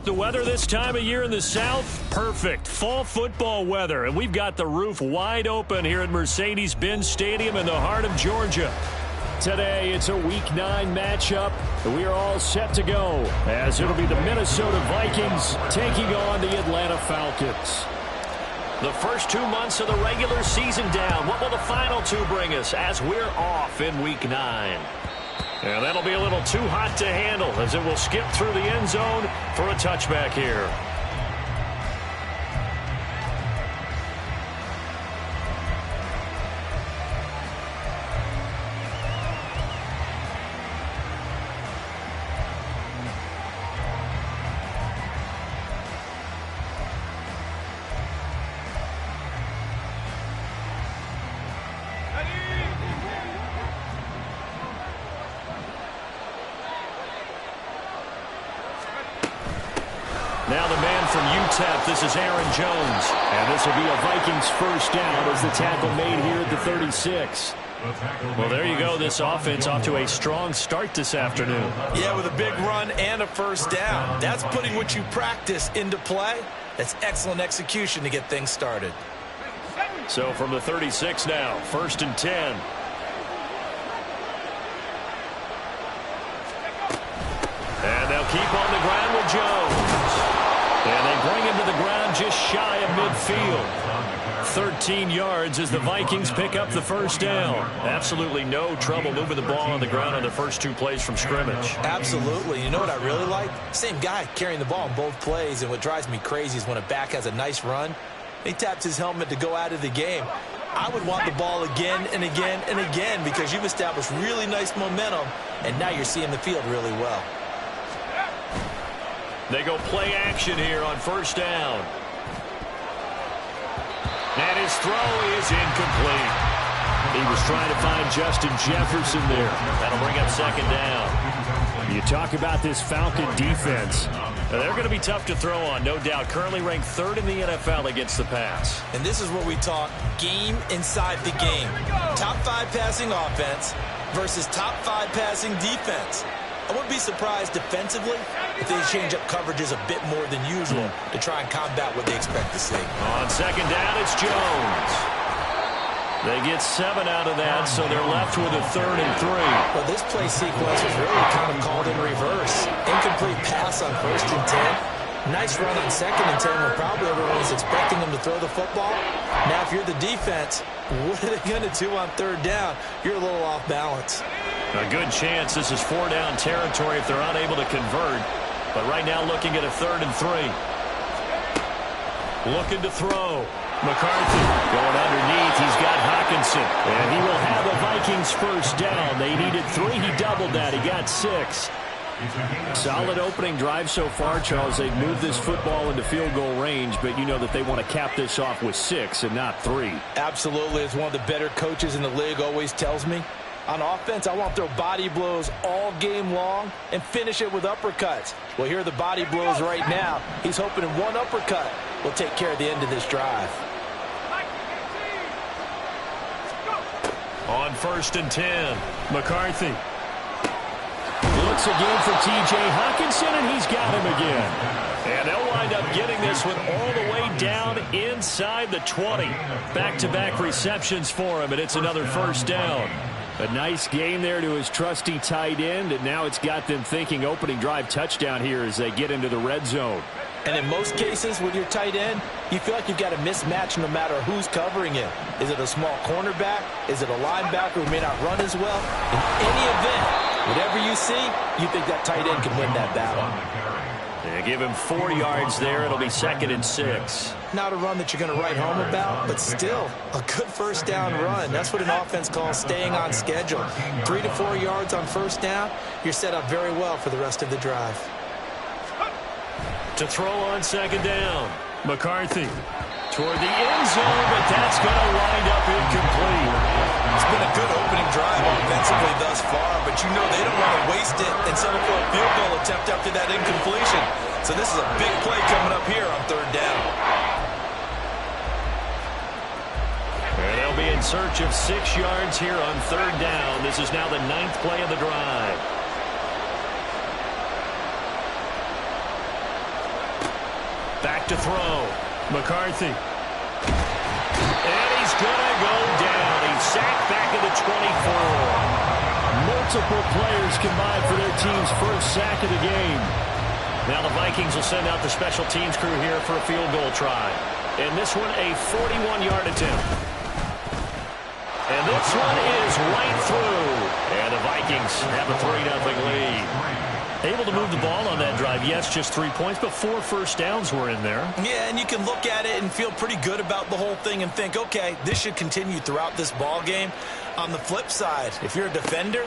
The weather this time of year in the South, perfect. Fall football weather, and we've got the roof wide open here at Mercedes-Benz Stadium in the heart of Georgia. Today, it's a Week 9 matchup, and we are all set to go, as it'll be the Minnesota Vikings taking on the Atlanta Falcons. The first 2 months of the regular season down. What will the final two bring us as we're off in Week 9? And that'll be a little too hot to handle as it will skip through the end zone for a touchback here. Now the man from UTEP, this is Aaron Jones. And this will be a Vikings first down as the tackle made here at the 36. Well, there you go. This offense off to a strong start this afternoon. Yeah, with a big run and a first down. That's putting what you practice into play. That's excellent execution to get things started. So from the 36 now, 1st and 10. And they'll keep on the ground with Jones. And they bring him to the ground just shy of midfield. 13 yards as the Vikings pick up the first down. Absolutely no trouble moving the ball on the ground on the first 2 plays from scrimmage. Absolutely. You know what I really like? Same guy carrying the ball in both plays, and what drives me crazy is when a back has a nice run, he taps his helmet to go out of the game. I would want the ball again and again and again because you've established really nice momentum, and now you're seeing the field really well. They go play action here on first down. And his throw is incomplete. He was trying to find Justin Jefferson there. That'll bring up second down. You talk about this Falcon defense. They're going to be tough to throw on, no doubt. Currently ranked 3rd in the NFL against the pass. And this is where we talk game inside the game. Top 5 passing offense versus top 5 passing defense. I wouldn't be surprised defensively if they change up coverages a bit more than usual to try and combat what they expect to see. On second down, it's Jones. They get 7 out of that, so they're left with a 3rd and 3. Well, this play sequence was really kind of called in reverse. Incomplete pass on 1st and 10. Nice run on 2nd and 10 when probably everyone's expecting them to throw the football. Now, if you're the defense, what are they going to do on 3rd down? You're a little off balance. A good chance this is 4-down territory if they're unable to convert. But right now looking at a 3rd and 3. Looking to throw. McCarthy going underneath. He's got Hockenson. And he will have the Vikings first down. They needed 3. He doubled that. He got 6. Solid opening drive so far, Charles. They've moved this football into field goal range, but you know that they want to cap this off with 6 and not 3. Absolutely. As one of the better coaches in the league always tells me, on offense, I want to throw body blows all game long and finish it with uppercuts. Well, here are the body blows right now. He's hoping one uppercut will take care of the end of this drive. On 1st and 10, McCarthy. Looks again for T.J. Hockenson, and he's got him again. And they'll wind up getting this one all the way down inside the 20. Back-to-back receptions for him, and it's another first down. A nice gain there to his trusty tight end, and now it's got them thinking opening drive touchdown here as they get into the red zone. And in most cases with your tight end, you feel like you've got a mismatch no matter who's covering it. Is it a small cornerback? Is it a linebacker who may not run as well? In any event, whatever you see, you think that tight end can win that battle. They give him 4 yards there. It'll be 2nd and 6. Not a run that you're going to write home about, but still a good first down run. That's what an offense calls staying on schedule. 3 to 4 yards on first down, you're set up very well for the rest of the drive. To throw on second down, McCarthy toward the end zone, but that's going to wind up incomplete. It's been a good opening drive offensively thus far, but you know they don't want to waste it and settle for a field goal attempt after that incompletion. So this is a big play coming up here on 3rd down. And they'll be in search of 6 yards here on 3rd down. This is now the 9th play of the drive. Back to throw. McCarthy. And he's going to go down. He's sacked back at the 24. Multiple players combined for their team's first sack of the game. Now the Vikings will send out the special teams crew here for a field goal try. And this one, a 41-yard attempt. And this one is right through. And the Vikings have a 3-0 lead. Able to move the ball on that drive. Yes, just 3 points, but 4 first downs were in there. Yeah, and you can look at it and feel pretty good about the whole thing and think, okay, this should continue throughout this ball game. On the flip side, if you're a defender,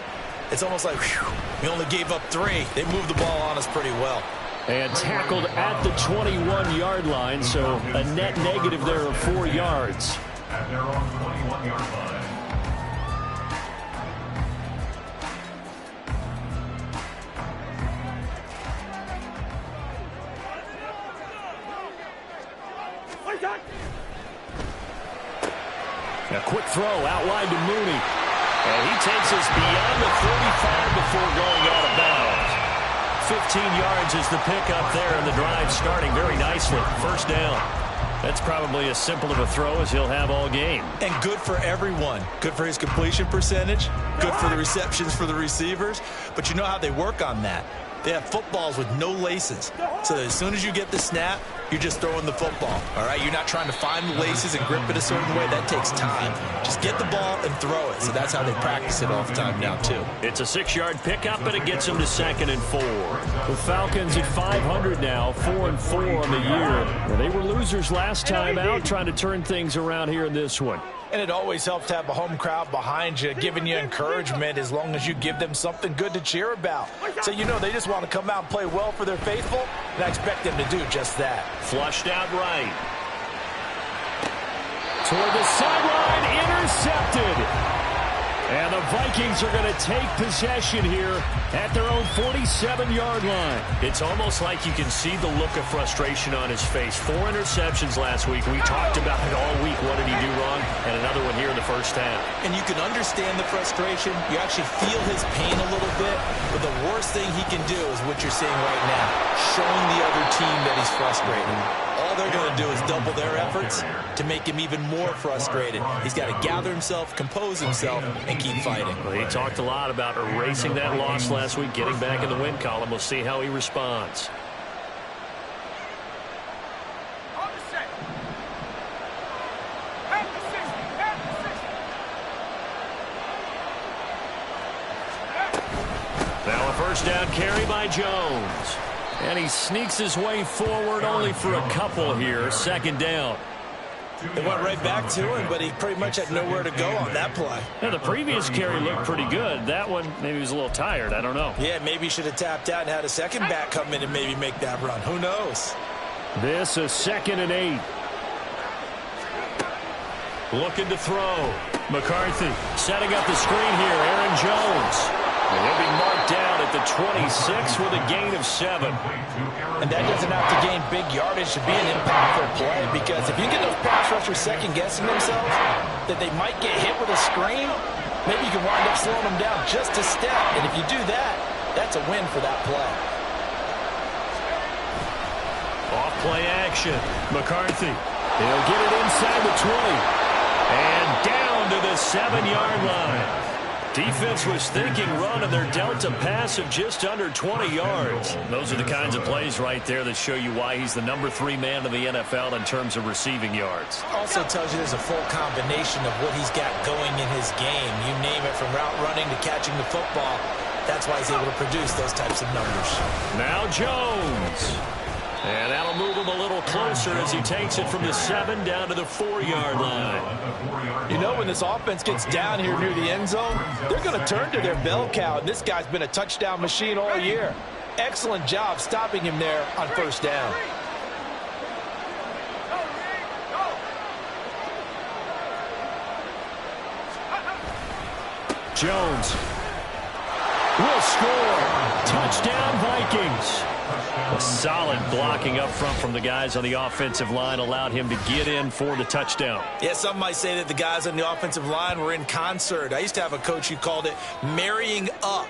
it's almost like, whew, we only gave up 3. They moved the ball on us pretty well. And tackled at the 21-yard line, so a net negative there of 4 yards. At their own 21-yard line. A quick throw out wide to Mooney. And he takes us beyond the 35 before going out of bounds. 15 yards is the pickup there, and the drive starting very nicely. First down. That's probably as simple of a throw as he'll have all game. And good for everyone. Good for his completion percentage. Good for the receptions for the receivers. But you know how they work on that. They have footballs with no laces. So that as soon as you get the snap, you're just throwing the football. All right, you're not trying to find the laces and grip it a certain way. That takes time. Just get the ball and throw it. So that's how they practice it all the time now, too. It's a 6-yard pickup, and it gets them to 2nd and 4. The Falcons at 500 now, 4-4 on the year. They were losers last time out, trying to turn things around here in this one. And it always helps to have a home crowd behind you, giving you encouragement as long as you give them something good to cheer about. So you know they just want to come out and play well for their faithful, and I expect them to do just that. Flushed out right. Toward the sideline, intercepted. And the Vikings are going to take possession here at their own 47-yard line. It's almost like you can see the look of frustration on his face. 4 interceptions last week. We talked about it all week. What did he do wrong? And another one here in the first half. And you can understand the frustration. You actually feel his pain a little bit. But the worst thing he can do is what you're seeing right now, showing the other team that he's frustrated. All they're going to do is double their efforts to make him even more frustrated. He's got to gather himself, compose himself, and keep fighting. Well, he talked a lot about erasing that loss last week, getting back in the win column. We'll see how he responds. Now a first down carry by Jones. And he sneaks his way forward only for a couple here. 2nd down. They went right back to him, but he pretty much had nowhere to go on that play. Yeah, the previous carry looked pretty good. That one, maybe he was a little tired. I don't know. Yeah, maybe he should have tapped out and had a second back come in and maybe make that run. Who knows? This is 2nd and 8. Looking to throw. McCarthy setting up the screen here. Aaron Jones. And he'll be marked down at the 26 with a gain of 7. And that doesn't have to gain big yardage to be an impactful play, because if you get those pass rushers second-guessing themselves that they might get hit with a screen, maybe you can wind up slowing them down just a step. And if you do that, that's a win for that play. Off-play action. McCarthy. He'll get it inside the 20. And down to the 7-yard line. Defense was thinking run, and they're dealt a pass of just under 20 yards. Those are the kinds of plays right there that show you why he's the number 3 man in the NFL in terms of receiving yards. Also tells you there's a full combination of what he's got going in his game. You name it, from route running to catching the football. That's why he's able to produce those types of numbers. Now Jones. And that'll move him a little closer as he takes it from the 7 down to the 4-yard line. You know, when this offense gets down here near the end zone, they're going to turn to their bell cow, and this guy's been a touchdown machine all year. Excellent job stopping him there on first down. Jones will score. Touchdown, Vikings. A solid blocking up front from the guys on the offensive line allowed him to get in for the touchdown. Yeah, some might say that the guys on the offensive line were in concert. I used to have a coach who called it marrying up.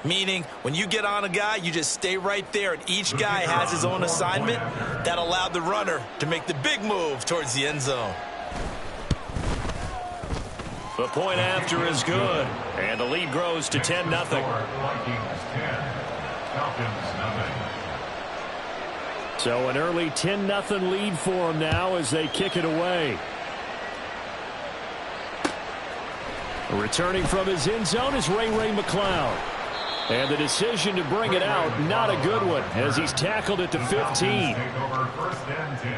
Meaning, when you get on a guy, you just stay right there, and each guy has his own assignment. That allowed the runner to make the big move towards the end zone. The point after is good, and the lead grows to 10-0. Vikings 10, Falcons nothing. So an early 10-0 lead for them now as they kick it away. Returning from his end zone is Ray McCloud. And the decision to bring it out, not a good one, as he's tackled at the 15. Take over 1st and 10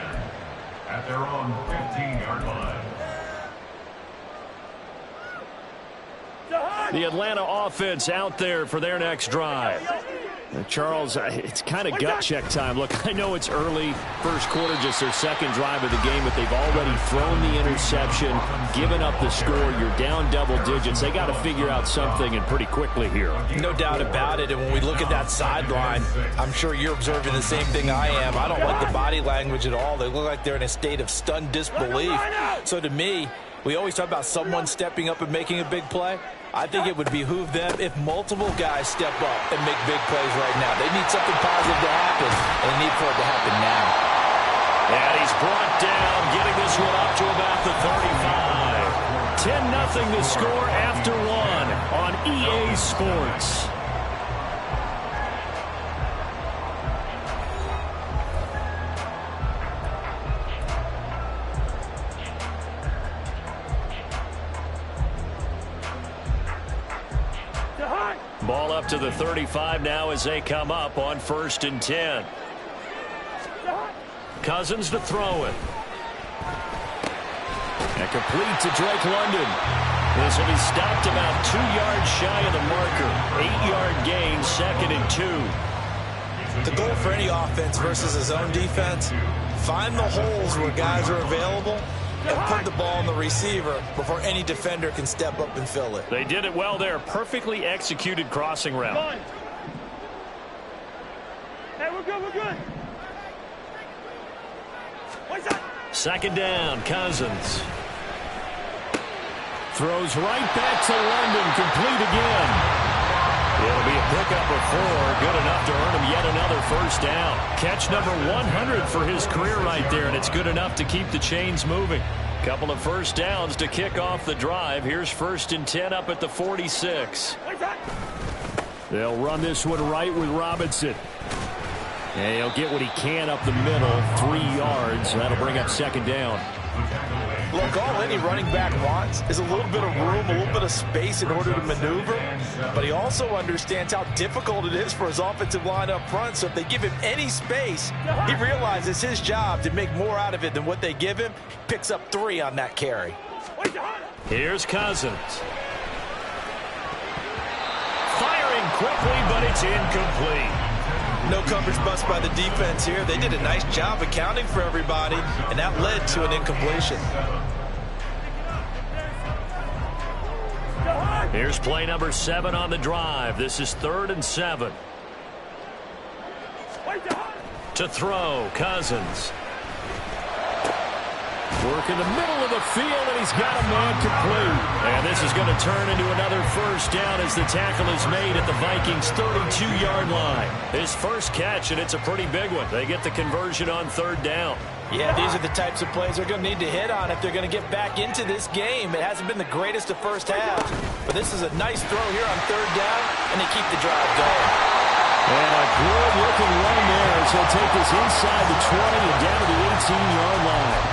at their own 15-yard line. The Atlanta offense out there for their next drive. Charles, it's kind of gut check time. Look, I know it's early, first quarter, just their second drive of the game, but they've already thrown the interception, given up the score. You're down double digits. They got to figure out something, and pretty quickly here. No doubt about it, and when we look at that sideline, I'm sure you're observing the same thing I am. I don't like the body language at all. They look like they're in a state of stunned disbelief. So to me, we always talk about someone stepping up and making a big play. I think it would behoove them if multiple guys step up and make big plays right now. They need something positive to happen, and they need for it to happen now. And he's brought down, getting this one up to about the 35. 10-0 the score after one on EA Sports. Ball up to the 35 now as they come up on 1st and 10. Cousins to throw it. And complete to Drake London. This will be stopped about 2 yards shy of the marker. 8-yard gain, 2nd and 2. The goal for any offense versus a zone defense, find the holes where guys are available and put the ball on the receiver before any defender can step up and fill it. They did it well there. Perfectly executed crossing route. Hey, we're good, we're good. What's that? 2nd down, Cousins. Throws right back to London, complete again. It'll be a pickup of 4, good enough to earn him yet another 1st down. Catch number 100 for his career right there, and it's good enough to keep the chains moving. Couple of 1st downs to kick off the drive. Here's 1st and 10 up at the 46. They'll run this one right with Robinson. And he'll get what he can up the middle, 3 yards. That'll bring up 2nd down. Look, all any running back wants is a little bit of room, a little bit of space in order to maneuver. But he also understands how difficult it is for his offensive line up front. So if they give him any space, he realizes his job to make more out of it than what they give him. Picks up 3 on that carry. Here's Cousins. Firing quickly, but it's incomplete. No coverage bust by the defense here. They did a nice job accounting for everybody, and that led to an incompletion. Here's play number 7 on the drive. This is 3rd and 7. To throw, Cousins. Work in the middle of the field, and he's got a man complete. And this is going to turn into another 1st down as the tackle is made at the Vikings' 32-yard line. His first catch, and it's a pretty big one. They get the conversion on 3rd down. Yeah, these are the types of plays they're going to need to hit on if they're going to get back into this game. It hasn't been the greatest of first halves, but this is a nice throw here on 3rd down, and they keep the drive going. And a good-looking run there as he'll take this inside the 20 and down to the 18-yard line.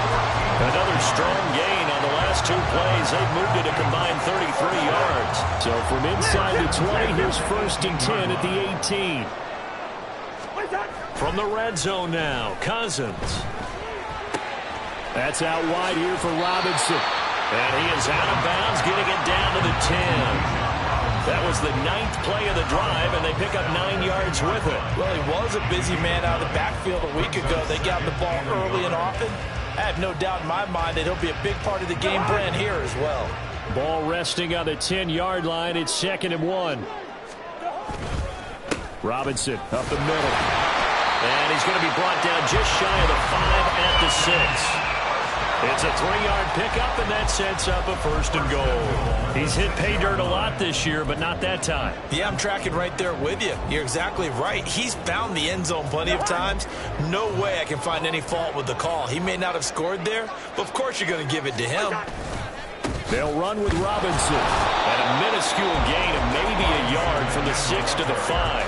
Another strong gain on the last 2 plays. They've moved it a combined 33 yards. So from inside the 20, here's 1st and 10 at the 18. From the red zone now, Cousins. That's out wide here for Robinson. And he is out of bounds, getting it down to the 10. That was the 9th play of the drive, and they pick up 9 yards with it. Well, he was a busy man out of the backfield a week ago. They got the ball early and often. I have no doubt in my mind that he'll be a big part of the game plan here as well. Ball resting on the 10-yard line. It's 2nd and 1. Robinson up the middle. And he's going to be brought down just shy of the 5 at the 6. It's a 3-yard pickup, and that sets up a 1st and goal. He's hit pay dirt a lot this year, but not that time. Yeah, I'm tracking right there with you. You're exactly right. He's found the end zone plenty of times. No way I can find any fault with the call. He may not have scored there, but of course you're going to give it to him. They'll run with Robinson. And a minuscule gain of maybe a yard from the 6 to the 5.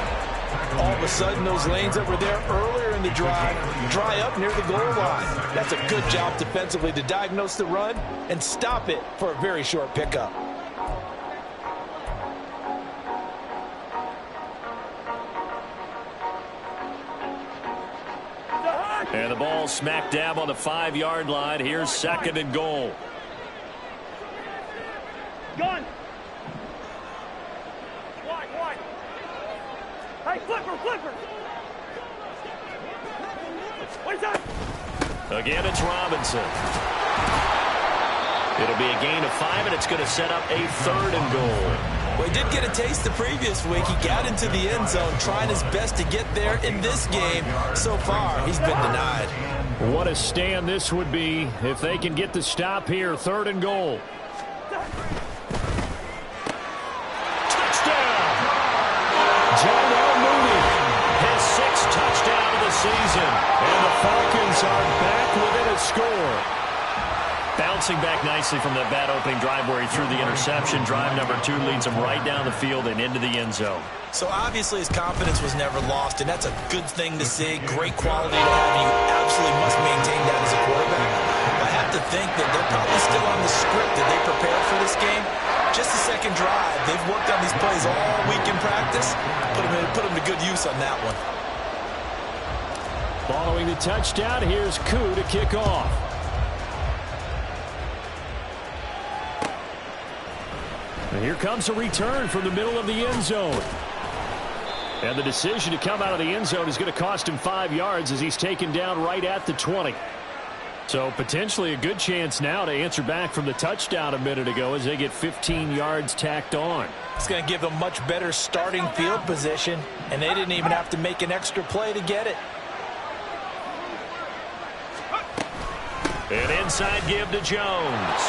All of a sudden, those lanes that were there earlier in the drive dry up near the goal line. That's a good job defensively to diagnose the run and stop it for a very short pickup. And the ball smack dab on the 5-yard line. Here's 2nd and goal. Gun. Wide. Hey, flipper. What's that? Again, it's Robinson. It'll be a gain of 5, and it's going to set up a 3rd and goal. Well, he did get a taste the previous week. He got into the end zone, trying his best to get there. In this game, so far, he's been denied. What a stand this would be if they can get the stop here. 3rd and goal. Touchdown of the season, and the Falcons are back within a score. Bouncing back nicely from that bad opening drive where he threw the interception. Drive number 2 leads him right down the field and into the end zone. So obviously his confidence was never lost, and that's a good thing to see. Great quality to have, and you absolutely must maintain that as a quarterback. I have to think that they're probably still on the script that they prepared for this game. Just the second drive. They've worked on these plays all week in practice. Put them to good use on that one. Following the touchdown, here's Koo to kick off. And here comes a return from the middle of the end zone. And the decision to come out of the end zone is going to cost him 5 yards as he's taken down right at the 20. So potentially a good chance now to answer back from the touchdown a minute ago as they get 15 yards tacked on. It's going to give them much better starting field position, and they didn't even have to make an extra play to get it. An inside give to Jones.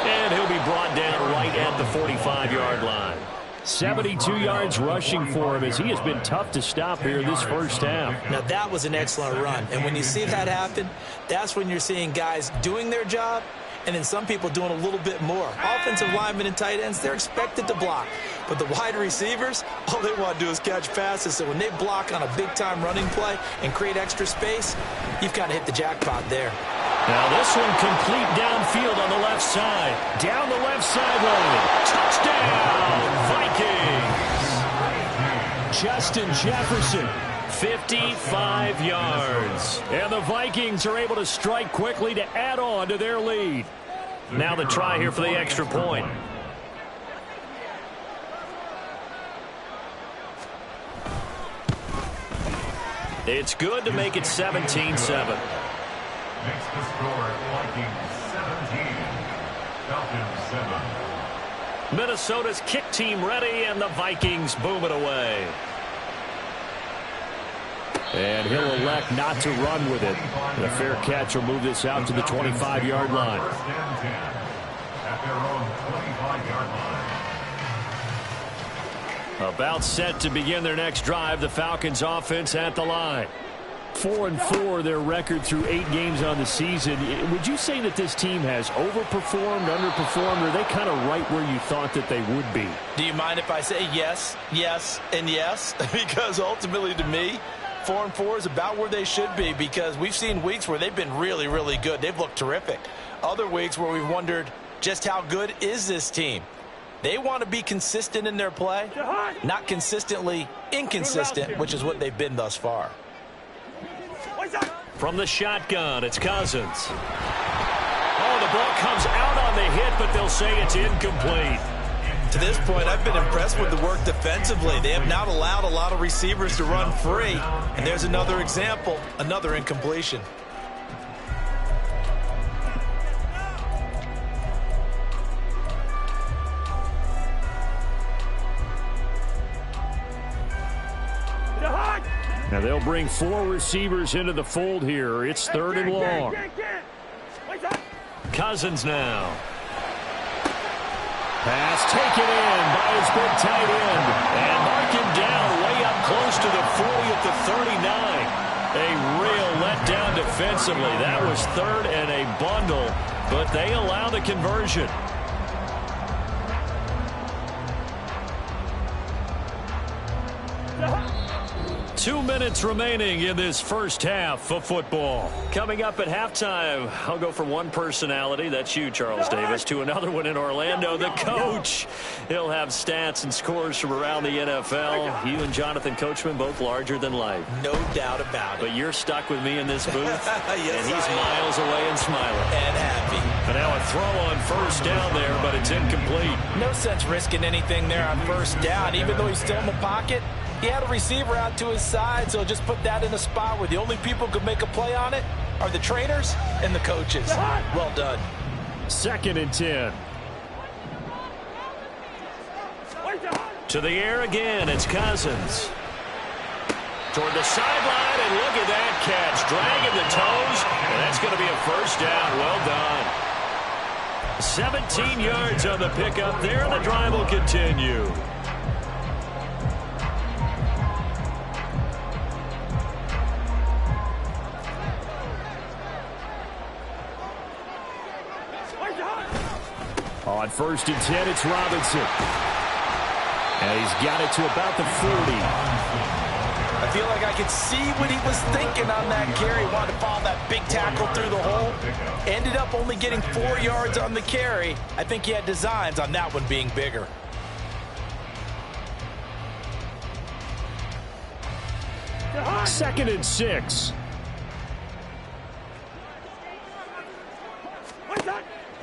And he'll be brought down right at the 45-yard line. 72 yards rushing for him as he has been tough to stop here this first half. Now that was an excellent run, and when you see that happen, that's when you're seeing guys doing their job and then some people doing a little bit more. Offensive linemen and tight ends, they're expected to block. But the wide receivers, all they want to do is catch passes. So when they block on a big-time running play and create extra space, you've kind of hit the jackpot there. Now this one complete downfield on the left side. Down the left sideline. Touchdown, Vikings. Justin Jefferson, 55 yards. And the Vikings are able to strike quickly to add on to their lead. Now the try here for the extra point. It's good to make it 17-7. Makes the score Vikings 17, Falcons 7. Minnesota's kick team ready, and the Vikings boom it away. And he'll elect not to run with it. And a fair catch will move this out to the 25-yard line. First and 10 at their own 25-yard line. About set to begin their next drive. The Falcons offense at the line. 4-4 their record through 8 games on the season. Would you say that this team has overperformed, underperformed, or are they kind of right where you thought that they would be? Do you mind if I say yes, yes, and yes? Because ultimately to me, 4-4 is about where they should be, because we've seen weeks where they've been really, really good. They've looked terrific. Other weeks where we've wondered just how good is this team. They want to be consistent in their play, not consistently inconsistent, which is what they've been thus far. From the shotgun, it's Cousins. Oh, the ball comes out on the hit, but they'll say it's incomplete. To this point, I've been impressed with the work defensively. They have not allowed a lot of receivers to run free. And there's another example, another incompletion. Now they'll bring 4 receivers into the fold here. It's 3rd and long. Cousins now. Pass taken in by his big tight end. And mark him down way up close to the 40 at the 39. A real letdown defensively. That was 3rd and a bundle, but they allow the conversion. 2 minutes remaining in this first half of football. Coming up at halftime, I'll go from one personality, that's you, Charles Davis, to another one in Orlando, the coach. He'll have stats and scores from around the NFL. You and Jonathan Coachman, both larger than life. No doubt about it. But you're stuck with me in this booth, yes, and he's miles away and smiling. And happy. And now a throw on first down there, but it's incomplete. No sense risking anything there on first down, even though he's still in the pocket. He had a receiver out to his side, so just put that in a spot where the only people who could make a play on it are the trainers and the coaches. Well done. 2nd and 10. To the air again, it's Cousins. Toward the sideline, and look at that catch. Dragging the toes, and that's going to be a first down. Well done. 17 yards on the pickup there, and the drive will continue. On 1st and 10, it's Robinson. And he's got it to about the 40. I feel like I could see what he was thinking on that carry. Wanted to follow that big tackle through the hole. Ended up only getting 4 yards on the carry. I think he had designs on that one being bigger. Second and 6.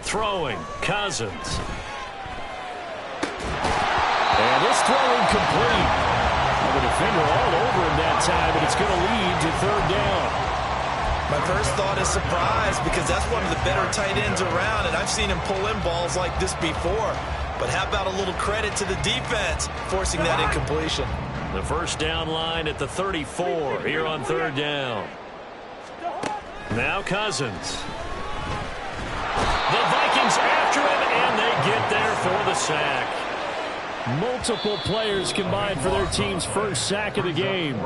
Throwing, Cousins. And this throw incomplete. The defender all over him that time, but it's going to lead to 3rd down. My first thought is surprise, because that's one of the better tight ends around, and I've seen him pull in balls like this before. But how about a little credit to the defense forcing that incompletion? The first down line at the 34 here on 3rd down. Now Cousins. The Vikings after him, and they get there for the sack. Multiple players combined for their team's first sack of the game.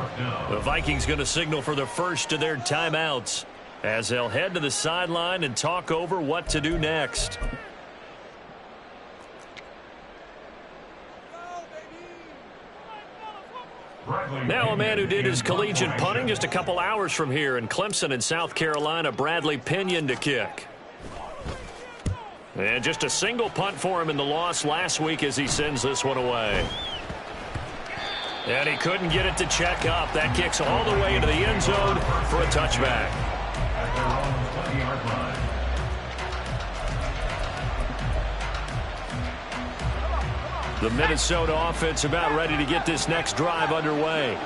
The Vikings going to signal for the first of their timeouts as they'll head to the sideline and talk over what to do next. Now a man who did his collegiate punting just a couple hours from here in Clemson in South Carolina, Bradley Pinion to kick. And just a single punt for him in the loss last week as he sends this one away. And he couldn't get it to check up. That kicks all the way into the end zone for a touchback. At their own 20-yard line. The Minnesota offense about ready to get this next drive underway.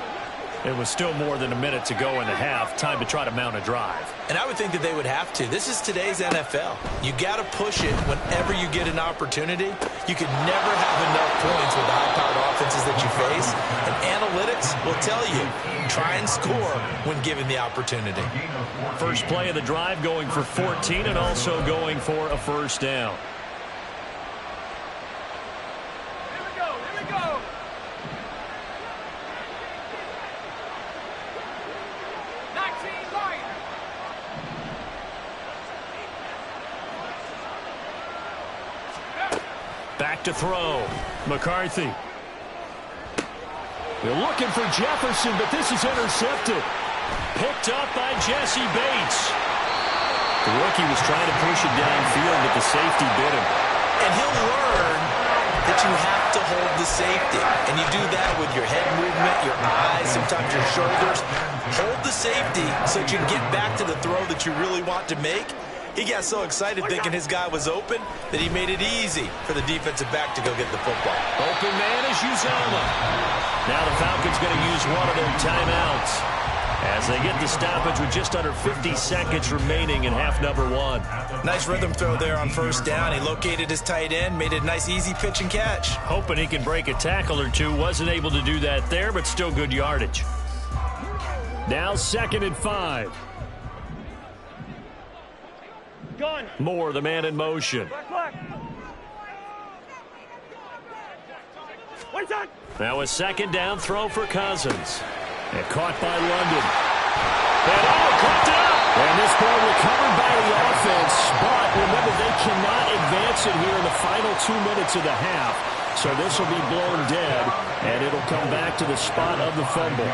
It was still more than a minute to go in the half. Time to try to mount a drive. And I would think that they would have to. This is today's NFL. You got to push it whenever you get an opportunity. You can never have enough points with the high-powered offenses that you face. And analytics will tell you, try and score when given the opportunity. First play of the drive going for 14 and also going for a first down. Back to throw. McCarthy. They're looking for Jefferson, but this is intercepted. Picked up by Jesse Bates. The rookie was trying to push it downfield, but the safety bit him. And he'll learn that you have to hold the safety. And you do that with your head movement, your eyes, sometimes your shoulders. Hold the safety so that you can get back to the throw that you really want to make. He got so excited thinking his guy was open that he made it easy for the defensive back to go get the football. Open man is Uzomah. Now the Falcons going to use one of their timeouts as they get the stoppage with just under 50 seconds remaining in half number 1. Nice rhythm throw there on first down. He located his tight end, made it a nice easy pitch and catch. Hoping he can break a tackle or two. Wasn't able to do that there, but still good yardage. Now 2nd and 5. Gun. Moore, the man in motion. Black. Wait on. Now a 2nd down throw for Cousins. And caught by London. And caught up. And this ball recovered by the offense. But remember, they cannot advance it here in the final 2 minutes of the half. So this will be blown dead, and it'll come back to the spot of the fumble.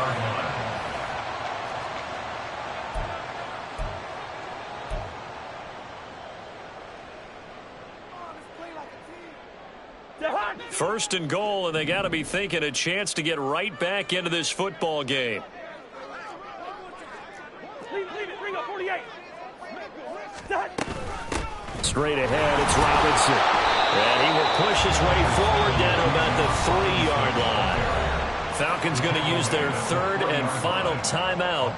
First and goal, and they got to be thinking a chance to get right back into this football game. Leave it. Bring up 48. Straight ahead, it's Robinson. And he will push his way forward down to about the 3-yard line. Falcons going to use their 3rd and final timeout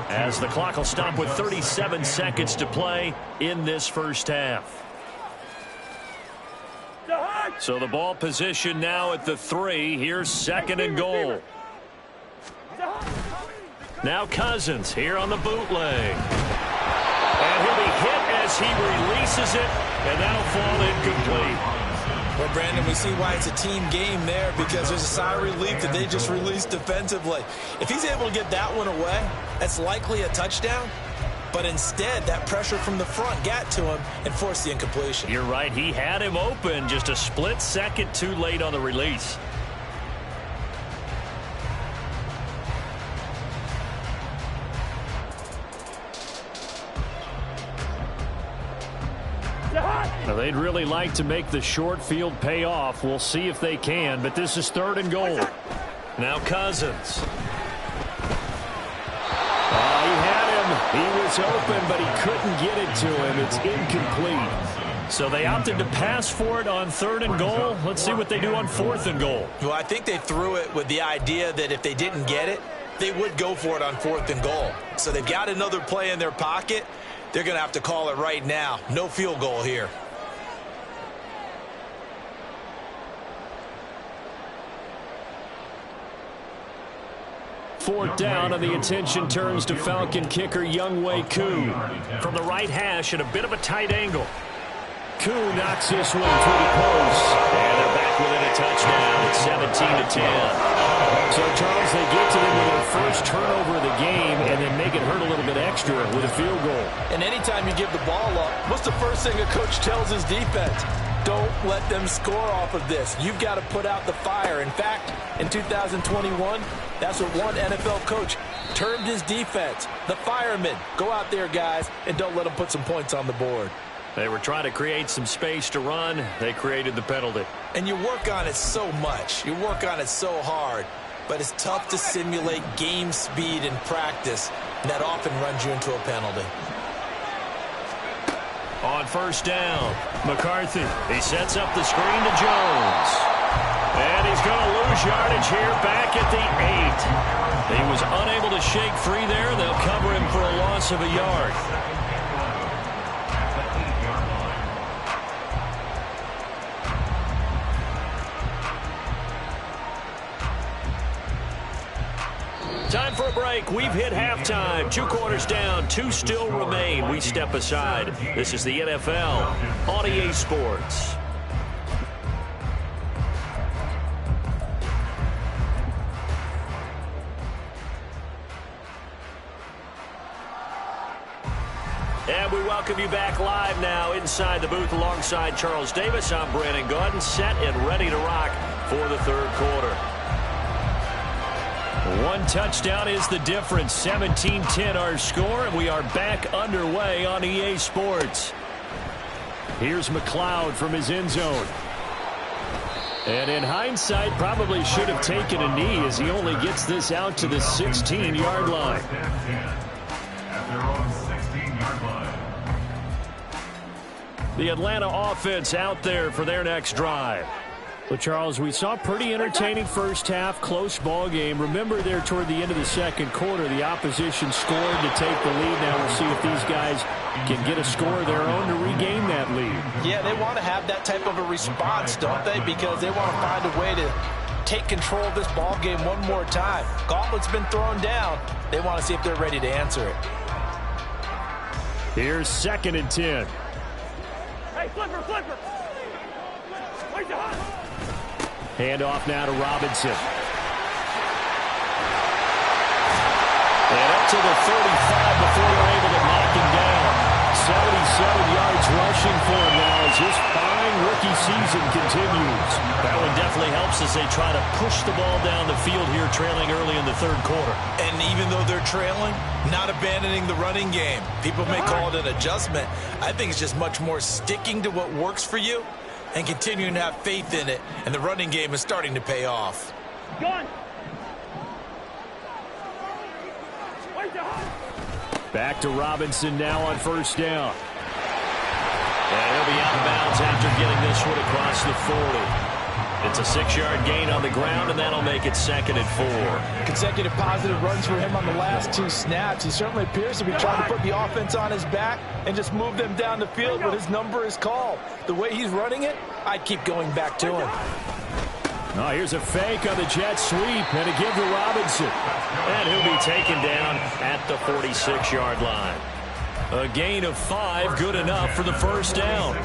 as the clock will stop with 37 seconds to play in this first half. So the ball position now at the 3. Here's 2nd and goal. Now Cousins here on the bootleg. And he'll be hit as he releases it, and that'll fall incomplete. Well, Brandon, we see why it's a team game there, because there's a sigh of relief that they just released defensively. If he's able to get that one away, that's likely a touchdown. But instead, that pressure from the front got to him and forced the incompletion. You're right. He had him open, just a split second too late on the release. Now, they'd really like to make the short field pay off. We'll see if they can, but this is 3rd and goal. Now Cousins. He was open, but he couldn't get it to him. It's incomplete. So they opted to pass for it on 3rd and goal. Let's see what they do on 4th and goal. Well, I think they threw it with the idea that if they didn't get it, they would go for it on 4th and goal. So they've got another play in their pocket. They're going to have to call it right now. No field goal here. 4th down, and the attention turns to Falcon kicker Younghoe Koo. From the right hash at a bit of a tight angle. Koo knocks this one through the post. And they're back within a touchdown. It's 17-10. So, Charles, they get to them with their first turnover of the game and then make it hurt a little bit extra with a field goal. And anytime you give the ball up, what's the first thing a coach tells his defense? Don't let them score off of this. You've got to put out the fire. In fact, in 2021, that's what one NFL coach termed his defense. The firemen. Go out there, guys, and don't let them put some points on the board. They were trying to create some space to run. They created the penalty. And you work on it so much. You work on it so hard. But it's tough to simulate game speed in practice. And that often runs you into a penalty. On 1st down, McCarthy. He sets up the screen to Jones. And he's going to lose yardage here back at the 8. He was unable to shake free there. They'll cover him for a loss of a yard. Time for a break. We've hit halftime. 2 quarters down. 2 still remain. We step aside. This is the NFL on EA Sports. And we welcome you back live now inside the booth alongside Charles Davis. I'm Brandon Gaudin, set and ready to rock for the 3rd quarter. 1 touchdown is the difference. 17-10 our score, and we are back underway on EA Sports. Here's McLeod from his end zone. And in hindsight, probably should have taken a knee as he only gets this out to the 16-yard line. At their own 16-yard line. The Atlanta offense out there for their next drive. Well, Charles, we saw a pretty entertaining first half, close ball game. Remember there toward the end of the 2nd quarter, the opposition scored to take the lead. Now we'll see if these guys can get a score of their own to regain that lead. Yeah, they want to have that type of a response, don't they? Because they want to find a way take control of this ball game one more time. Gauntlet's been thrown down. They want to see if they're ready to answer it. Here's 2nd and 10. Hey, flipper, flipper. Where's the hot? Hand off now to Robinson. And up to the 35 before they're able to knock him down. 77 yards rushing for him now as his fine rookie season continues. That one definitely helps as they try to push the ball down the field here, trailing early in the 3rd quarter. And even though they're trailing, not abandoning the running game. People may call it an adjustment. I think it's just much more sticking to what works for you and continuing to have faith in it. And the running game is starting to pay off. Gun. Where's the hot? Back to Robinson now on 1st down. And he'll be out of bounds after getting this one across the 40. It's a 6-yard gain on the ground, and that'll make it 2nd and 4. Consecutive positive runs for him on the last 2 snaps. He certainly appears to be trying to put the offense on his back and just move them down the field, but his number is called. The way he's running it, I'd keep going back to him. Oh, here's a fake on the jet sweep, and a give to Robinson. And he'll be taken down at the 46-yard line. A gain of 5, good enough for the 1st down.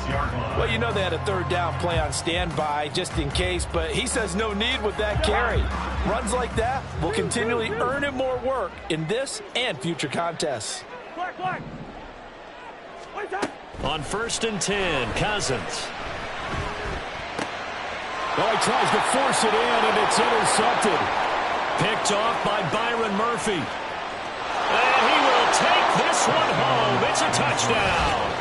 Well, you know they had a 3rd down play on standby just in case, but he says no need with that carry. Runs like that will continually earn him more work in this and future contests. Black, black. Where's that? On 1st and 10, Cousins. Oh, he tries to force it in, and it's intercepted. Picked off by Byron Murphy. And he will take this one home. It's a touchdown.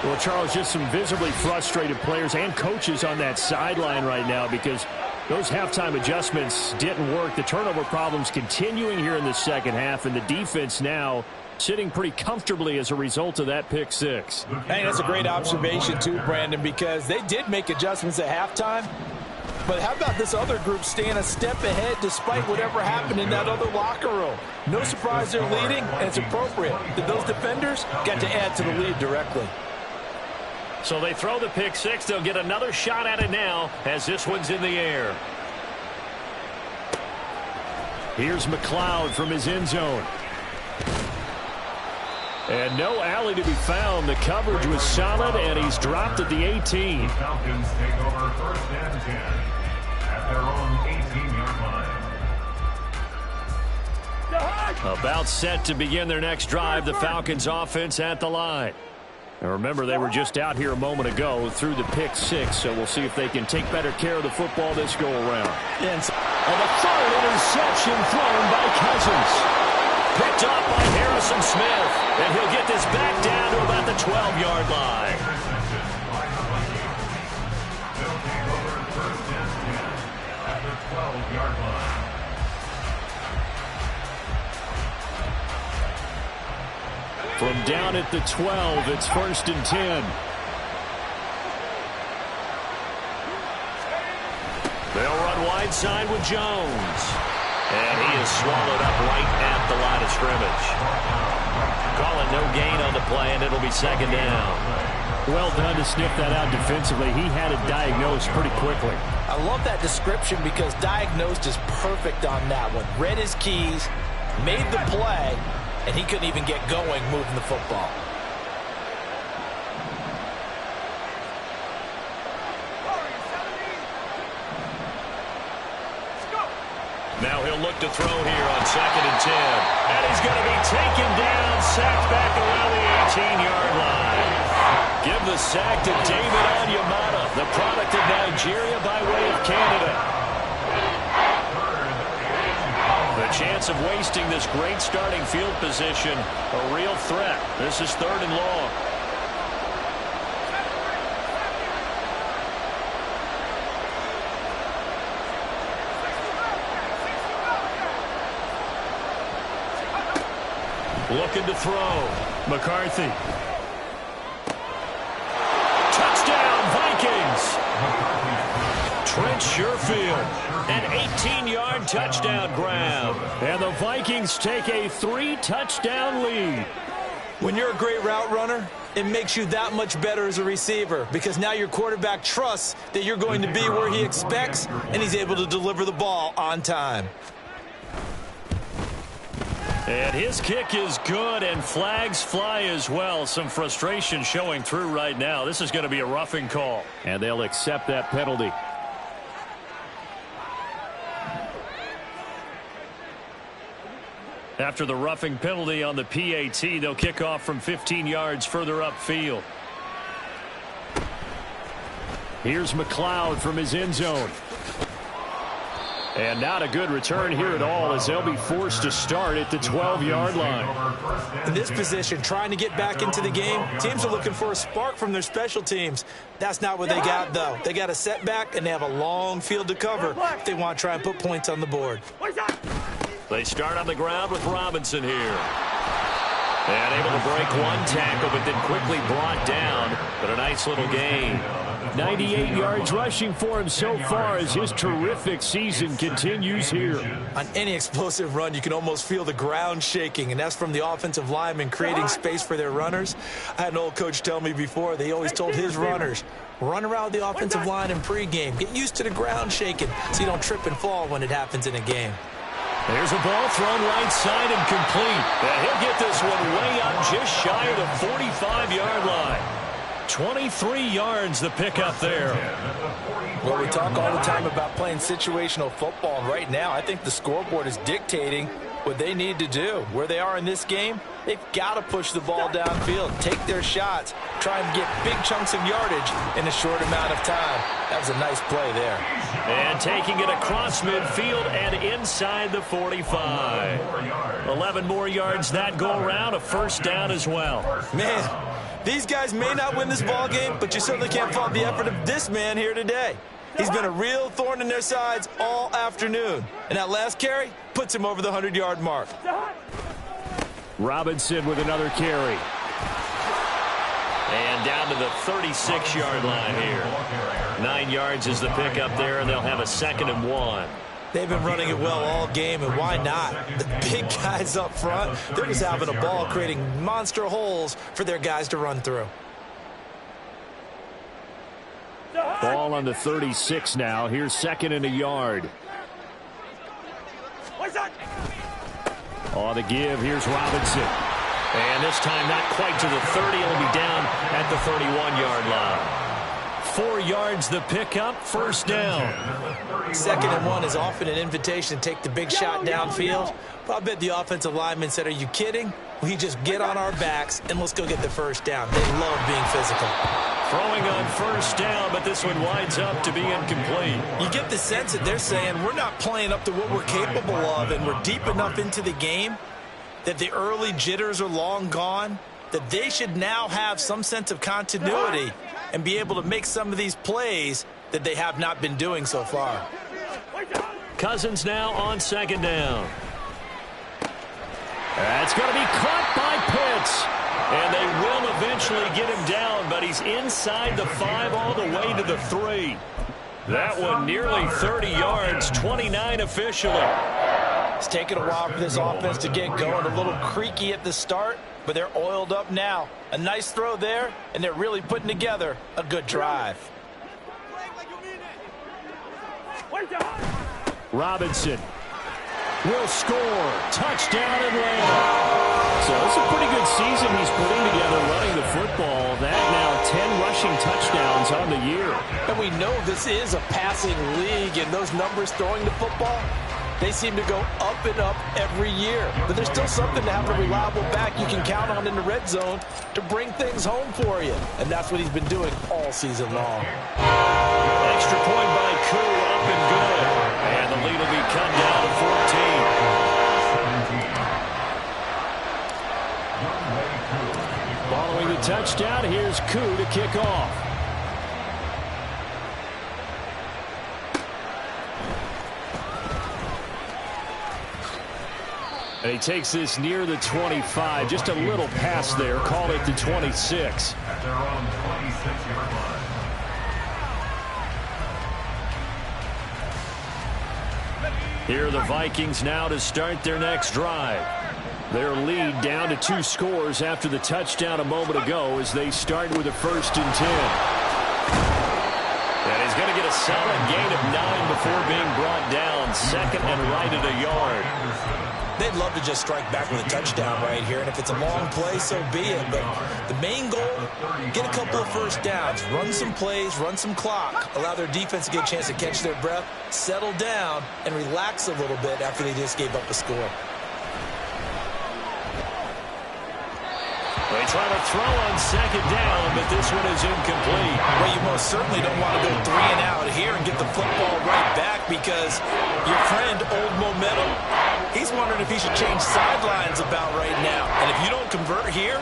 Well, Charles, just some visibly frustrated players and coaches on that sideline right now because those halftime adjustments didn't work. The turnover problems continuing here in the 2nd half, and the defense now sitting pretty comfortably as a result of that pick 6. Hey, that's a great observation too, Brandon, because they did make adjustments at halftime. But how about this other group staying a step ahead despite whatever happened in that other locker room? No surprise they're leading, and it's appropriate that those defenders got to add to the lead directly. So they throw the pick 6. They'll get another shot at it now as this one's in the air. Here's McLeod from his end zone. And no alley to be found. The coverage was solid, and he's dropped at the 18. The Falcons take over 1st and 10 at their own 18-yard line. About set to begin their next drive, the Falcons offense at the line. And remember, they were just out here a moment ago through the pick 6, so we'll see if they can take better care of the football this go-around. And the 3rd interception thrown by Cousins. Picked up by Harrison Smith, and he'll get this back down to about the 12-yard line. They'll take over 1st and 10 at the 12-yard line. From down at the 12, it's 1st and 10. They'll run wide side with Jones. And he is swallowed up right at the line of scrimmage. Calling no gain on the play, and it'll be 2nd down. Well done to sniff that out defensively. He had it diagnosed pretty quickly. I love that description because diagnosed is perfect on that one. Read his keys, made the play, and he couldn't even get going moving the football. Now he'll look to throw here on 2nd and 10. And he's going to be taken down, sacked back around the 18-yard line. Give the sack to David Onyemata, the product of Nigeria by way of Canada. The chance of wasting this great starting field position, a real threat. This is 3rd and long. Looking to throw. McCarthy. Touchdown, Vikings. Trent Sherfield. An 18-yard touchdown grab. And the Vikings take a 3-touchdown lead. When you're a great route runner, it makes you that much better as a receiver because now your quarterback trusts that you're going to be where he expects, and he's able to deliver the ball on time. And his kick is good, and flags fly as well. Some frustration showing through right now. This is going to be a roughing call, and they'll accept that penalty. After the roughing penalty on the PAT, they'll kick off from 15 yards further upfield. Here's McLeod from his end zone. And not a good return here at all as they'll be forced to start at the 12-yard line. In this position, trying to get back into the game, teams are looking for a spark from their special teams. That's not what they got, though. They got a setback, and they have a long field to cover if they want to try and put points on the board. They start on the ground with Robinson here. And able to break one tackle, but then quickly brought down. But a nice little gain. 98 yards rushing for him so far as his terrific season continues here. On any explosive run, you can almost feel the ground shaking, and that's from the offensive linemen creating space for their runners. I had an old coach tell me before, they always told his runners, run around the offensive line in pregame. Get used to the ground shaking so you don't trip and fall when it happens in a game. There's a ball thrown right side and complete. And he'll get this one way up just shy of the 45-yard line. 23 yards the pickup there. Well, we talk all the time about playing situational football, and right now I think the scoreboard is dictating what they need to do. Where they are in this game, they've got to push the ball downfield, take their shots, try and get big chunks of yardage in a short amount of time. That was a nice play there. And taking it across midfield and inside the 45. 11 more yards that go around, a first down as well. Man, these guys may not win this ball game, but you certainly can't fault the effort of this man here today. He's been a real thorn in their sides all afternoon. And that last carry puts him over the 100-yard mark. Robinson with another carry. And down to the 36-yard line here. 9 yards is the pickup there, and they'll have a 2nd and 1. They've been running it well all game, and why not? The big guys up front, they're just having a ball creating monster holes for their guys to run through. Ball on the 36 now. Here's 2nd and a yard. On the give, here's Robinson. And this time not quite to the 30. It'll be down at the 31-yard line. 4 yards the pickup, first down. 2nd and 1 is often an invitation to take the big shot downfield. But I bet the offensive lineman said, are you kidding? We just get on our backs and let's go get the first down. They love being physical. Throwing on first down, but this one winds up to be incomplete. You get the sense that they're saying we're not playing up to what we're capable of, and we're deep enough into the game that the early jitters are long gone, that they should now have some sense of continuity and be able to make some of these plays that they have not been doing so far. Cousins now on 2nd down. That's going to be caught by Pitts. And they will eventually get him down, but he's inside the 5 all the way to the 3. That one nearly 30 yards, 29 officially. It's taken a while for this offense to get going. A little creaky at the start, but they're oiled up now. A nice throw there, and they're really putting together a good drive. Robinson will score. Touchdown Atlanta. So it's a pretty good season he's putting together running the football. That now 10 rushing touchdowns on the year. And we know this is a passing league, and those numbers throwing the football, they seem to go up and up every year. But there's still something to have a reliable back you can count on in the red zone to bring things home for you. And that's what he's been doing all season long. Extra point by Koo, up and good. And the lead will be cut down to 14. Following the touchdown, here's Koo to kick off. And he takes this near the 25. Just a little pass there. Call it the 26. At their own 26-yard line. Here are the Vikings now to start their next drive. Their lead down to 2 scores after the touchdown a moment ago as they start with a 1st and 10. And he's going to get a solid gain of 9 before being brought down. 2nd and right at a yard. They'd love to just strike back with a touchdown right here, and if it's a long play, so be it. But the main goal, get a couple of 1st downs, run some plays, run some clock, allow their defense to get a chance to catch their breath, settle down, and relax a little bit after they just gave up a score. They try to throw on 2nd down, but this one is incomplete. Well, you most certainly don't want to go 3 and out here and get the football right back because your friend, Old Momentum, he's wondering if he should change sidelines about right now. And if you don't convert here,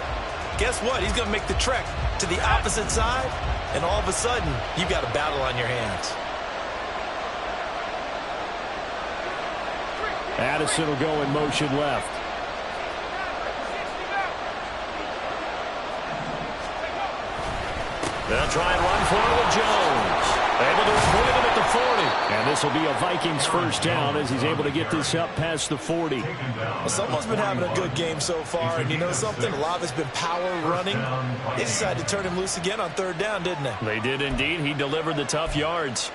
guess what? He's going to make the trek to the opposite side, and all of a sudden, you've got a battle on your hands. Addison will go in motion left. They'll try and run for it with Jones. Able to avoid him at the 40. And this will be a Vikings 1st down as he's able to get this up past the 40. Well, someone's been having a good game so far, and you know something? A lot of it's been power running. They decided to turn him loose again on 3rd down, didn't they? They did indeed. He delivered the tough yards.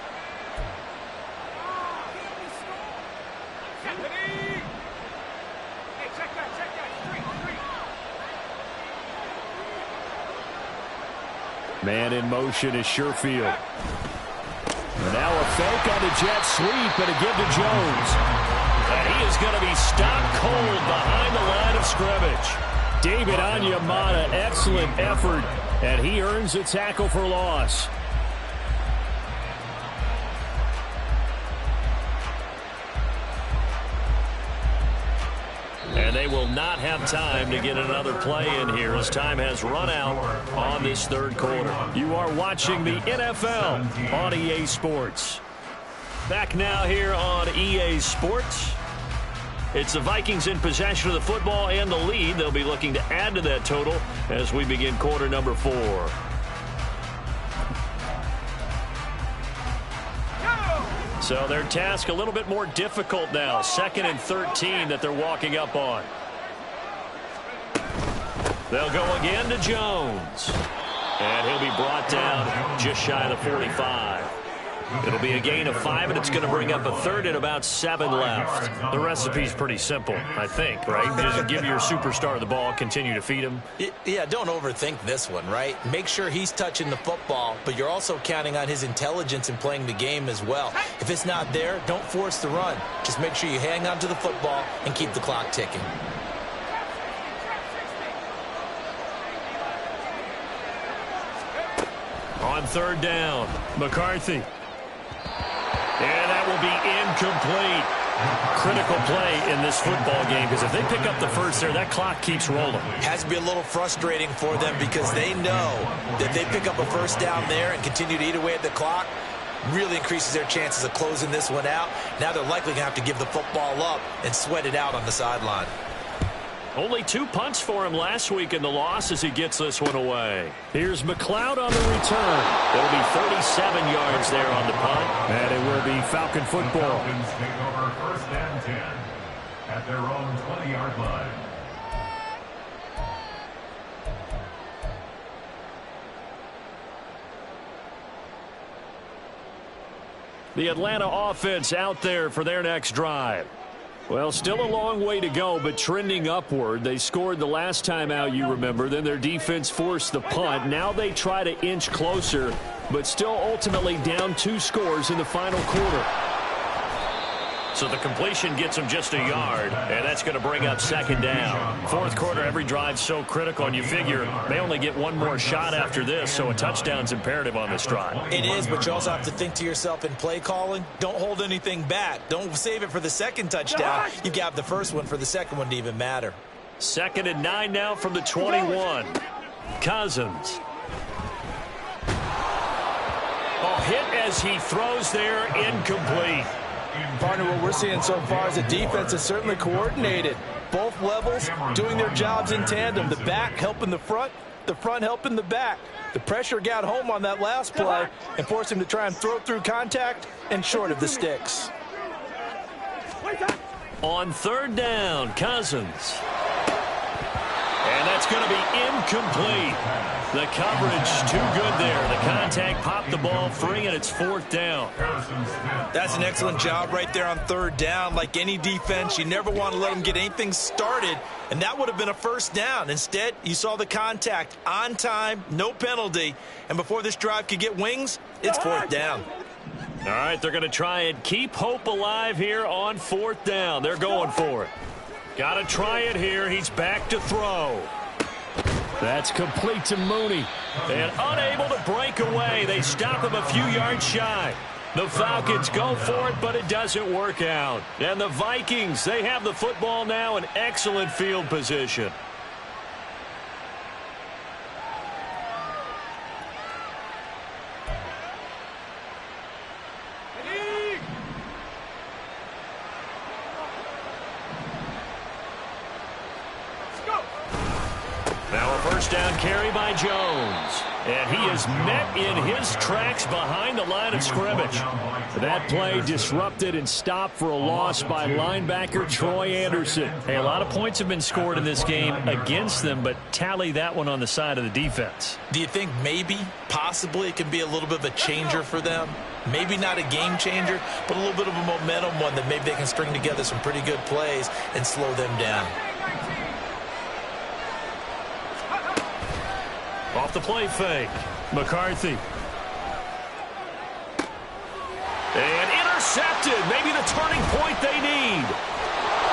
Man in motion is Sherfield. And now a fake on the jet sweep and a give to Jones. And he is going to be stopped cold behind the line of scrimmage. David Onyemata, excellent effort, and he earns a tackle for loss. And they will not have time to get another play in here as time has run out on this 3rd quarter. You are watching the NFL on EA Sports. Back now here on EA Sports. It's the Vikings in possession of the football and the lead. They'll be looking to add to that total as we begin quarter number 4. So their task a little bit more difficult now. 2nd and 13 that they're walking up on. They'll go again to Jones. And he'll be brought down just shy of the 45. It'll be a gain of 5, and it's going to bring up a 3rd and about 7 left. The recipe's pretty simple, I think, right? Just give your superstar the ball, continue to feed him. Yeah, don't overthink this one, right? Make sure he's touching the football, but you're also counting on his intelligence in playing the game as well. If it's not there, don't force the run. Just make sure you hang on to the football and keep the clock ticking. On 3rd down, McCarthy. And that will be incomplete. Critical play in this football game because if they pick up the 1st there, that clock keeps rolling. Has to be a little frustrating for them because they know that they pick up a 1st down there and continue to eat away at the clock, really increases their chances of closing this one out. Now they're likely going to have to give the football up and sweat it out on the sideline. Only 2 punts for him last week in the loss as he gets this one away. Here's McLeod on the return. It'll be 37 yards there on the punt. And it will be Falcon football. Falcons take over 1st and 10 at their own 20-yard line. The Atlanta offense out there for their next drive. Well, still a long way to go, but trending upward. They scored the last time out, you remember. Then their defense forced the punt. Now they try to inch closer, but still ultimately down 2 scores in the final quarter. So the completion gets them just a yard, and that's going to bring up 2nd down. 4th quarter, every drive's so critical, and you figure they only get 1 more shot after this, so a touchdown's imperative on this drive. It is, but you also have to think to yourself in play calling, don't hold anything back. Don't save it for the 2nd touchdown. You got the 1st one for the 2nd one to even matter. 2nd and 9 now from the 21. Cousins. Oh, hit as he throws there, incomplete. Partner, what we're seeing so far is the defense is certainly coordinated. Both levels doing their jobs in tandem. The back helping the front helping the back. The pressure got home on that last play and forced him to try and throw through contact and short of the sticks. On 3rd down, Cousins. complete. The coverage too good there. The contact popped the ball free, and it's 4th down. That's an excellent job right there on 3rd down. Like any defense, you never want to let them get anything started, and that would have been a 1st down. Instead, you saw the contact on time, no penalty, and before this drive could get wings, it's 4th down. All right, they're going to try and keep hope alive here on 4th down. They're going for it. Got to try it here. He's back to throw. That's complete to Mooney. And unable to break away. They stop him a few yards shy. The Falcons go for it, but it doesn't work out. And the Vikings, they have the football now in excellent field position. Now a 1st down carry by Jones. And he is met in his tracks behind the line of scrimmage. That play disrupted and stopped for a loss by linebacker Troy Anderson. Hey, a lot of points have been scored in this game against them, but tally that one on the side of the defense. Do you think maybe, possibly, it can be a little bit of a changer for them? Maybe not a game changer, but a little bit of a momentum one that maybe they can string together some pretty good plays and slow them down. Off the play fake. McCarthy. And intercepted. Maybe the turning point they need.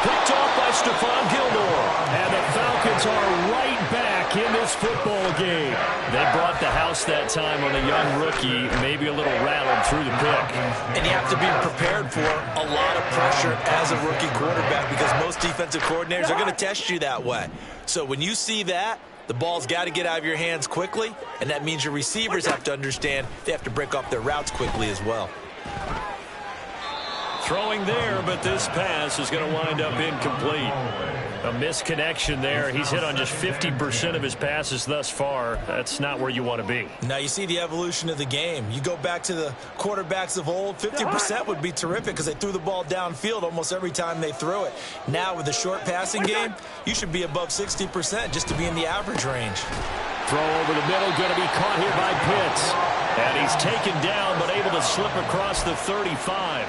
Picked off by Stephon Gilmore. And the Falcons are right back in this football game. They brought the house that time on the young rookie. Maybe a little rattled through the pick. And you have to be prepared for a lot of pressure as a rookie quarterback because most defensive coordinators are going to test you that way. So when you see that, the ball's got to get out of your hands quickly, and that means your receivers have to understand they have to break off their routes quickly as well. Throwing there, but this pass is going to wind up incomplete. A misconnection there. He's hit on just 50% of his passes thus far. That's not where you want to be. Now you see the evolution of the game. You go back to the quarterbacks of old, 50% would be terrific because they threw the ball downfield almost every time they threw it. Now with the short passing game, you should be above 60% just to be in the average range. Throw over the middle, going to be caught here by Pitts. And he's taken down but able to slip across the 35.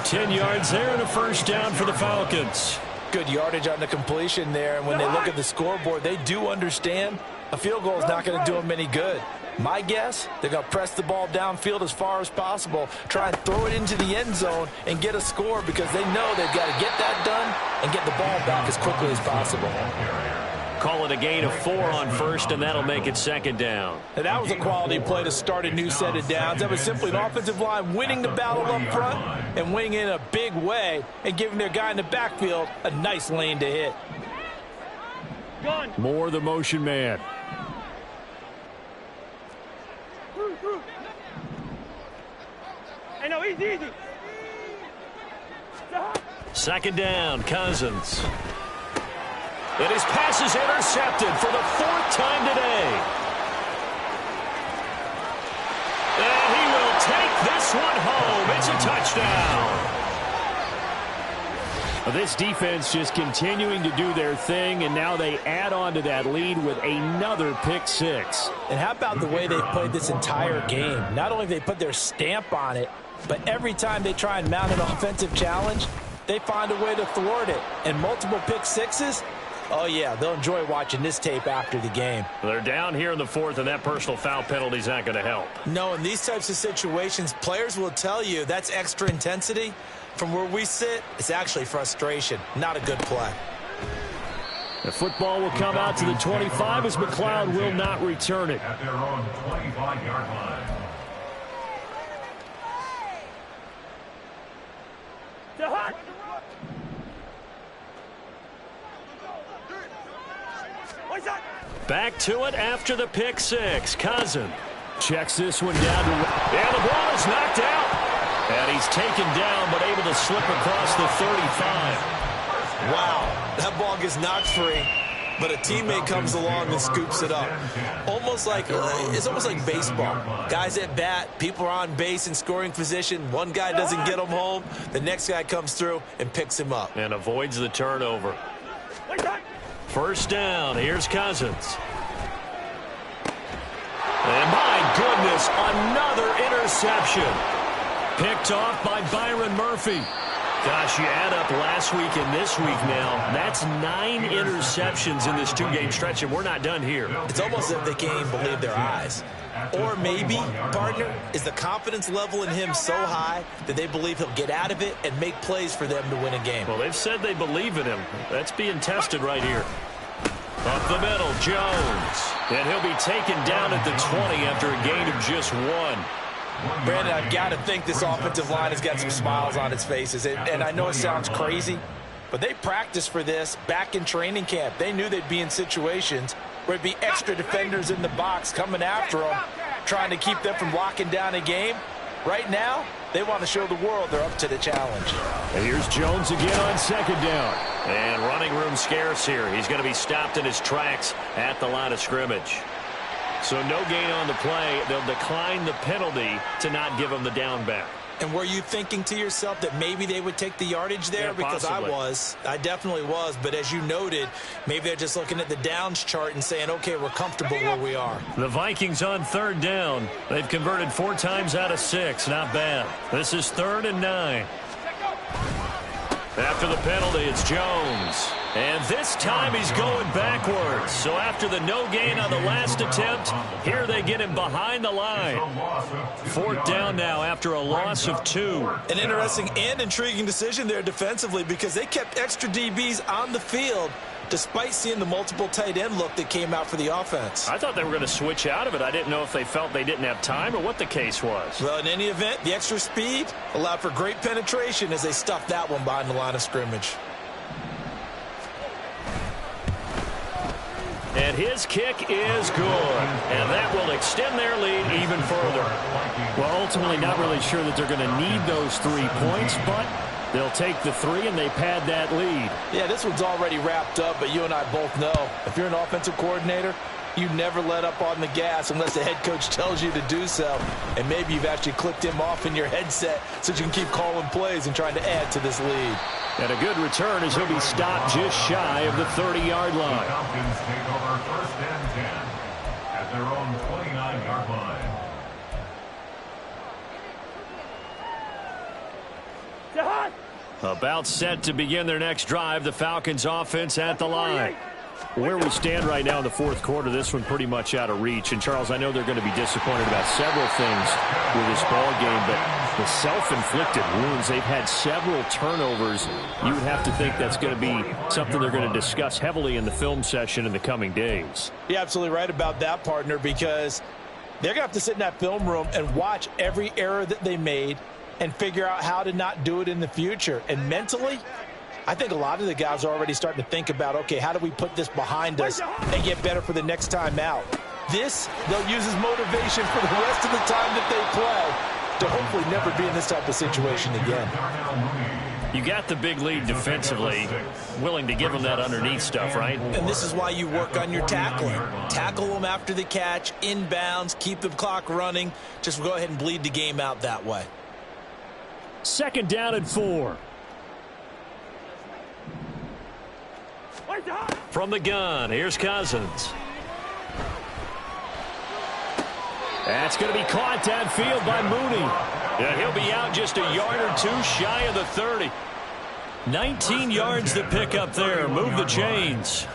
10 yards there and a 1st down for the Falcons. Good yardage on the completion there, and when they look at the scoreboard, they do understand a field goal is not going to do them any good. My guess, they're going to press the ball downfield as far as possible, try and throw it into the end zone and get a score because they know they've got to get that done and get the ball back as quickly as possible. Call it a gain of 4 on 1st, and that'll make it 2nd down. And that was a quality play to start a new set of downs. That was simply an offensive line winning the battle up front and winning in a big way and giving their guy in the backfield a nice lane to hit. More the motion man. Hey, no, easy. 2nd down, Cousins. And his pass is intercepted for the 4th time today. And he will take this one home. It's a touchdown. This defense just continuing to do their thing, and now they add on to that lead with another pick 6. And how about the way they've played this entire game? Not only have they put their stamp on it, but every time they try and mount an offensive challenge, they find a way to thwart it. And multiple pick 6s, oh, yeah, they'll enjoy watching this tape after the game. They're down here in the 4th, and that personal foul penalty is not going to help. No, in these types of situations, players will tell you that's extra intensity. From where we sit, it's actually frustration. Not a good play. The football will come out to the 25 as McLeod will not return it. At their own 25-yard line. Back to it after the pick 6. Cousin checks this one down to, and the ball is knocked out. And he's taken down but able to slip across the 35. Wow, that ball gets knocked free, but a teammate comes along and scoops it up. It's almost like baseball. Guys at bat, people are on base in scoring position. One guy doesn't get him home. The next guy comes through and picks him up. And avoids the turnover. 1st down. Here's Cousins. And he goodness, another interception. Picked off by Byron Murphy. Gosh, you add up last week and this week now, that's 9 interceptions in this 2-game stretch, and we're not done here. It's almost as if they can't even believe their eyes. Or maybe, partner, is the confidence level in him so high that they believe he'll get out of it and make plays for them to win a game. Well, they've said they believe in him. That's being tested right here. Up the middle, Jones. And he'll be taken down at the 20 after a gain of just 1. Brandon, I've got to think this offensive line has got some smiles on its faces. And I know it sounds crazy, but they practiced for this back in training camp. They knew they'd be in situations where it'd be extra defenders in the box coming after them, trying to keep them from locking down a game. Right now, they want to show the world they're up to the challenge. And here's Jones again on 2nd down. And running room scarce here. He's going to be stopped in his tracks at the line of scrimmage. So no gain on the play. They'll decline the penalty to not give him the down back. And were you thinking to yourself that maybe they would take the yardage there? Yeah, because possibly. I definitely was. But as you noted, maybe they're just looking at the downs chart and saying, okay, we're comfortable where we are. The Vikings on 3rd down. They've converted 4 times out of 6. Not bad. This is 3rd and 9. After the penalty, it's Jones. And this time he's going backwards. So after the no gain on the last attempt, here they get him behind the line. 4th down now after a loss of 2. An interesting and intriguing decision there defensively because they kept extra DBs on the field despite seeing the multiple tight end look that came out for the offense. I thought they were going to switch out of it. I didn't know if they felt they didn't have time or what the case was. Well, in any event, the extra speed allowed for great penetration as they stuffed that one behind the line of scrimmage. And his kick is good. And that will extend their lead even further. Well, ultimately not really sure that they're going to need those 3 points, but they'll take the 3 and they pad that lead. Yeah, this one's already wrapped up, but you and I both know if you're an offensive coordinator, you never let up on the gas unless the head coach tells you to do so. And maybe you've actually clicked him off in your headset so you can keep calling plays and trying to add to this lead. And a good return as he'll be stopped just shy of the 30-yard line. The Falcons take over 1st and 10 at their own 29-yard line. About set to begin their next drive, the Falcons offense at the line. Where we stand right now in the 4th quarter, this one pretty much out of reach. And, Charles, I know they're going to be disappointed about several things with this ball game, but the self-inflicted wounds, they've had several turnovers. You would have to think that's going to be something they're going to discuss heavily in the film session in the coming days. You're absolutely right about that, partner, because they're going to have to sit in that film room and watch every error that they made and figure out how to not do it in the future. And mentally, I think a lot of the guys are already starting to think about, okay, how do we put this behind us and get better for the next time out? This, they'll use as motivation for the rest of the time that they play to hopefully never be in this type of situation again. You got the big lead defensively, willing to give them that underneath stuff, right? And this is why you work on your tackling. Tackle them after the catch, inbounds, keep the clock running. Just go ahead and bleed the game out that way. 2nd down and 4. From the gun, here's Cousins. That's going to be caught downfield by Mooney. And he'll be out just a yard or 2 shy of the 30. 19 yards to pick up there. Move the chains.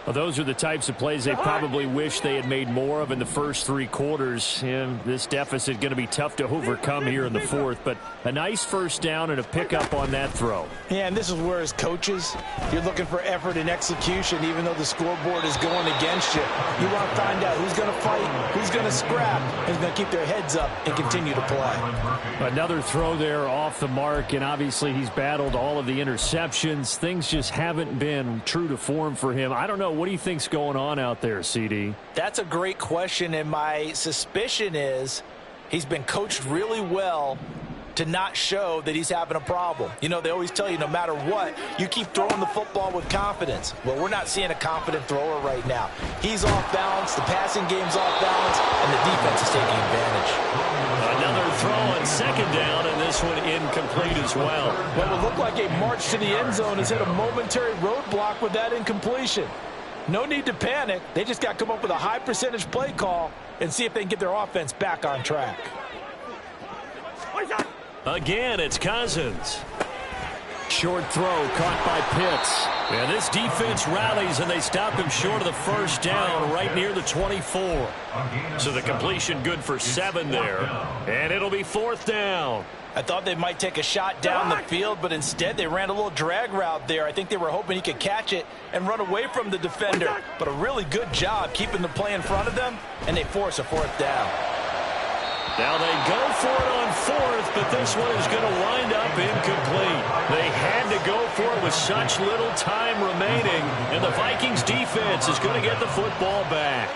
Well, those are the types of plays they probably wish they had made more of in the first 3 quarters. And this deficit going to be tough to overcome here in the 4th. But a nice 1st down and a pickup on that throw. Yeah, and this is where, as coaches, you're looking for effort and execution, even though the scoreboard is going against you. You want to find out who's going to fight, who's going to scrap, and who's going to keep their heads up and continue to play. Another throw there off the mark, and obviously he's battled all of the interceptions. Things just haven't been true to form for him. I don't know. What do you think's going on out there, CD? That's a great question, and my suspicion is he's been coached really well to not show that he's having a problem. You know, they always tell you no matter what, you keep throwing the football with confidence. Well, we're not seeing a confident thrower right now. He's off balance, the passing game's off balance, and the defense is taking advantage. Another throw on 2nd down, and this one incomplete as well. What would look like a march to the end zone has hit a momentary roadblock with that incompletion. No need to panic. They just got to come up with a high percentage play call and see if they can get their offense back on track. Again, it's Cousins. Short throw caught by Pitts. And this defense rallies, and they stop him short of the first down right near the 24. So the completion good for 7 there. And it'll be 4th down. I thought they might take a shot down the field, but instead they ran a little drag route there. I think they were hoping he could catch it and run away from the defender. But a really good job keeping the play in front of them, and they force a 4th down. Now they go for it on 4th, but this one is going to wind up incomplete. They had to go for it with such little time remaining, and the Vikings defense is going to get the football back.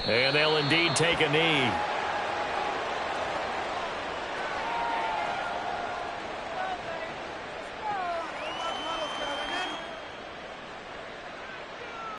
And they'll indeed take a knee.